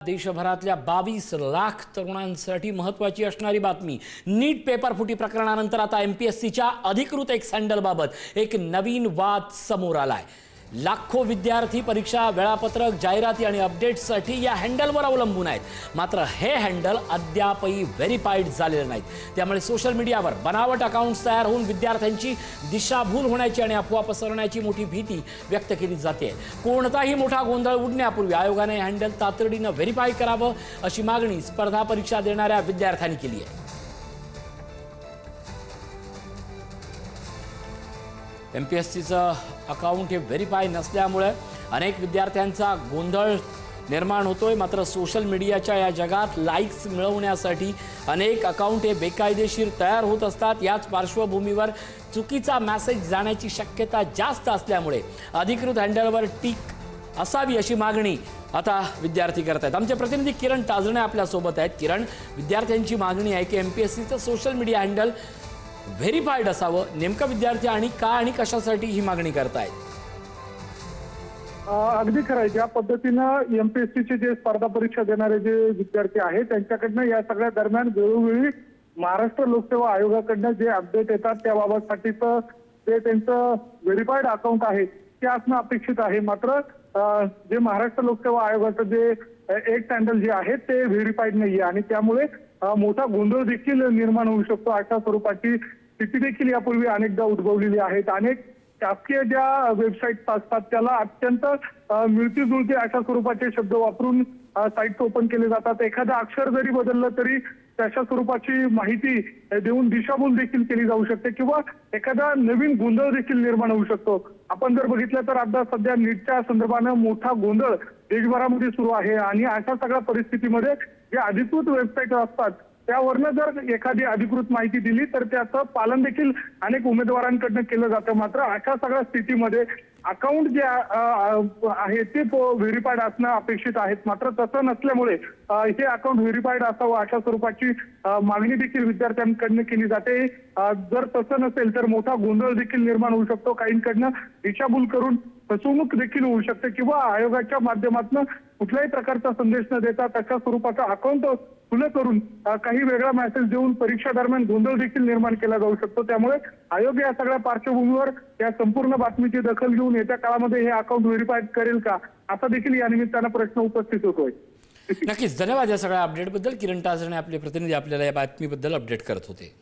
देशभरातल्या 22 लाख तरुणांसाठी महत्त्वाची असणारी बातमी। नीट पेपर फुटी प्रकरणानंतर आता एमपीएससीच्या अधिकृत एक्स हँडलबाबत एक नवीन वाद समोर आलाय। लाखो विद्यार्थी परीक्षा वेळापत्रक जाहिराती आणि अपडेट्ससाठी या हँडलवर अवलंबून आहेत, मात्र हे हँडल अद्यापही व्हेरीफाईड झालेलं नाही। त्यामुळे सोशल मीडियावर बनावट अकाउंट्स तयार होऊन विद्यार्थ्यांची दिशाभूल होण्याची आणि अफवा पसरण्याची मोठी भीती व्यक्त केली जाते। कोणताही मोठा गोंधळ उडण्यापूर्वी आयोगाने हे हँडल तातडीने व्हेरीफाय करावं अशी मागणी स्पर्धा परीक्षा देणाऱ्या विद्यार्थ्यांनी केली आहे। एमपीएससीचं अकाउंट हे व्हेरीफाय नसल्यामुळे अनेक विद्यार्थ्यांचा गोंधळ निर्माण होतोय। मात्र सोशल मीडियाच्या या जगात लाईक्स मिळवण्यासाठी अनेक अकाउंट हे बेकायदेशीर तयार होत असतात। याच पार्श्वभूमीवर चुकीचा मेसेज जाण्याची शक्यता जास्त असल्यामुळे अधिकृत हँडलवर टिक असावी अशी मागणी आता विद्यार्थी करत आहेत। आमचे प्रतिनिधी किरण ताजणे आपल्या सोबत आहेत। किरण, विद्यार्थ्यांची मागणी आहे की एमपीएससीचं सोशल मीडिया हँडल व्हेरीफाईड असावं। नेमका विद्यार्थी आणि का आणि कशासाठी ही मागणी करतायत? अगदी खरं आहे। ज्या पद्धतीनं एमपीएससीचे जे स्पर्धा परीक्षा देणारे जे विद्यार्थी आहेत त्यांच्याकडनं या सगळ्या दरम्यान वेळोवेळी महाराष्ट्र लोकसेवा आयोगाकडनं जे अपडेट येतात त्याबाबतसाठीचं जे त्यांचं व्हेरीफाईड अकाउंट आहे ते असणं अपेक्षित आहे। मात्र जे महाराष्ट्र लोकसेवा आयोगाचं जे एक्स हँडल जे आहे ते व्हेरीफाईड नाहीये आणि त्यामुळे मोठा गोंधळ देखील निर्माण होऊ शकतो। अशा स्वरूपाची स्थिती देखील यापूर्वी अनेकदा उद्भवलेली आहेत। अनेक शासकीय ज्या वेबसाईट असतात त्याला अत्यंत मिळती जुळती अशा स्वरूपाचे शब्द वापरून साईट ओपन केले जातात। एखादं अक्षर जरी बदललं तरी तशा स्वरूपाची माहिती देऊन दिशाभूल देखील केली जाऊ शकते किंवा एखादा नवीन गोंधळ देखील निर्माण होऊ शकतो। आपण जर बघितलं तर आता सध्या नीटच्या संदर्भानं मोठा गोंधळ देशभरामध्ये सुरू आहे आणि अशा सगळ्या परिस्थितीमध्ये जे अधिकृत वेबसाईट असतात त्यावरनं जर एखादी अधिकृत माहिती दिली तर त्याचं पालन देखील अनेक उमेदवारांकडनं केलं जातं। मात्र अशा सगळ्या स्थितीमध्ये अकाउंट जे आहे ते व्हेरीफाईड असणं अपेक्षित आहेत। मात्र तसं नसल्यामुळे हे अकाउंट व्हेरीफाईड असावं अशा स्वरूपाची मागणी देखील विद्यार्थ्यांकडनं केली जाते। जर तसं नसेल तर मोठा गोंधळ देखील निर्माण होऊ शकतो। काहींकडनं दिशाभूल करून फसवणूक देखील होऊ शकते किंवा आयोगाच्या माध्यमातून कुठल्याही प्रकारचा संदेश न देता तशा स्वरूपाचा अकाउंट खुलं करून काही वेगळा मेसेज देऊन परीक्षा दरम्यान गोंधळ देखील निर्माण केला जाऊ शकतो। त्यामुळे आयोग या सगळ्या पार्श्वभूमीवर या संपूर्ण बातमीची दखल घेऊन येत्या काळामध्ये हे अकाउंट व्हेरीफाईड करेल का असा देखील या निमित्तानं प्रश्न उपस्थित होतोय। नक्कीच धन्यवाद या सगळ्या अपडेटबद्दल। किरण ताजणे आपले प्रतिनिधी आपल्याला या बातमीबद्दल अपडेट करत होते।